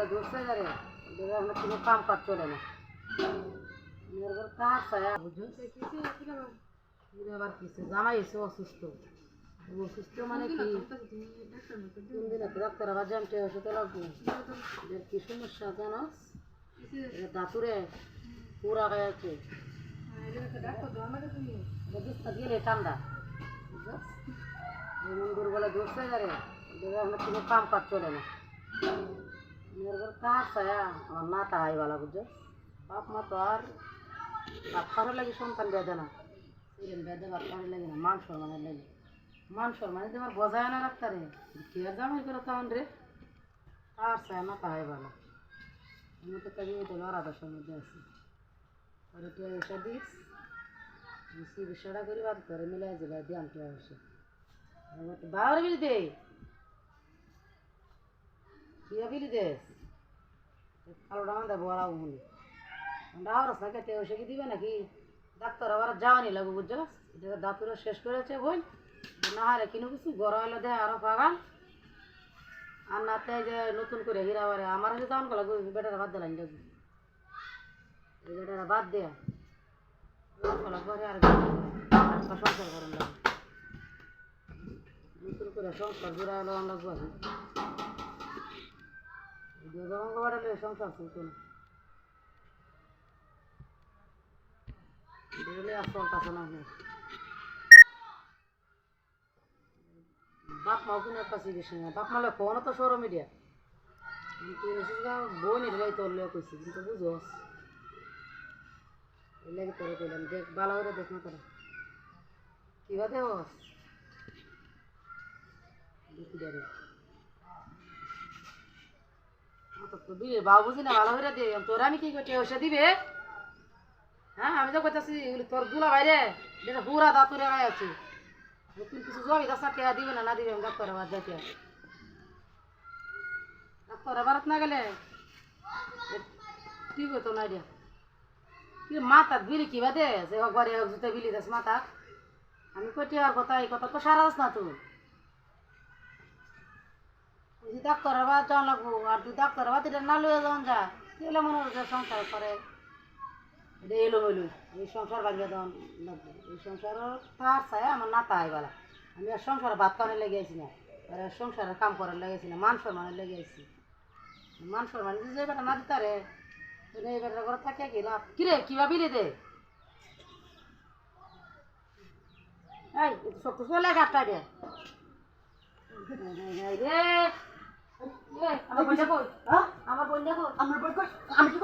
বলে ধরছে রে আমরা কোনো কাম কাজ চলে না কাজ বুঝছো আবার কিছু জামাই এসে অসুস্থ অসুস্থ মানে কি তিন দিনে ডাক্তার আবার জানতে হয়েছে তো লাগবে কি সমস্যা জানো দাঁতুরে পুরা গেছে গেলে ঠান্ডা মন্দির বলে ধরছে রে আমরা কোনো কাম কাজ চলে না কাজ আমার না তাই বলা বুঝছো বাপ মা তো আর বাচ্চারও লাগে সন্তান বেঁধে না বেঁধে বাচ্চারও লাগে না মান সম্মানের লাগে মান সম্মানে তোমার বজায় না ডাক্তারে কে জামাই করে তখন রে আর চায় না তাই বলা আমি তো কাজে লড়াদাসের মধ্যে আছি আর তুই এসে দিস চিকিৎসাটা করি বাদ করে মিলাই দিলে দিয়াম তুই এসে বাবার বিল দে কিয়া বিলি দেশ কালোটা মান্দা বড়াও মনে আওয়ার না কেটে এসে কি দিবে নাকি ডাক্তার আবার যাওয়ানি লাগবে বুঝছো এটা দাঁতুরে শেষ করেছে বই না হারে কিনো কিছু গড় হলে দেয় আরো পাগান আর নাতে যে নতুন করে হীরা বারে আমার কাছে যাওয়ান লাগবে বেটারা বাদ দিলাম লাগবে এই বেটারা বাদ দেয়া লাগবে আর সংসার করেন লাগবে নতুন করে সংসার জোড়া হলো লাগবে আর দুর্গঙ্গ বাড়ালে সংসার চলতো না বেরোলে আর চলতেছে না বাপ মাও কিনে একটা চিকিৎসা না বাপ মালে ফোন তো সৌর মিডিয়া তুই বই নিলে তোর লিয়ে কইছি কিন্তু বুঝোস এই লাগে তোরে কইলাম দেখ ভালো করে দেখ না তোরা কিবা দেবস দেখি দেবে তো দিবে বাবু বুঝি না ভালো করে দে তোরা আমি কি করতে ওষা দিবে হ্যাঁ আমি তো কইতাছি তোর দুলা বাইরে যেটা পুরা দাঁতুরে গায়ে আছে তুই কিছু জমি দশ টাকা দিবে না দিবে ডাক্তার আবার দেখে ডাক্তার আবারত না গেলে ঠিক হতো না দিয়া কি মাথা বিলি কিবা দে যে ঘরে জুতে বিলি দেস মাথা আমি কইতে আর কথা এই কথা তো সারা না তুই ডাক্তার আবার যাওয়া লাগবো আর তুই ডাক্তার আবার এটা না লইয়া যাওয়ান যা এলে মনে হচ্ছে সংসার করে এটা এলো মেলু এই সংসার ভাঙিয়ে দেওয়ান লাগবে এই সংসারও তার চাই আমার না তাই বলা আমি আর সংসারে ভাত খাওয়ানোর লেগে আছি না আর সংসারের কাম করার লেগেছি না মান সম্মানের লেগে আছি মান সম্মান যে বেটা না দিতে রে এই বেটার ঘরে থাকে কি লাভ কিরে কিবা বিলি দে এই সব তো চলে গাছটা দে রে আমার বই দেখো আমার বই দেখো আমার বই কই আমি কি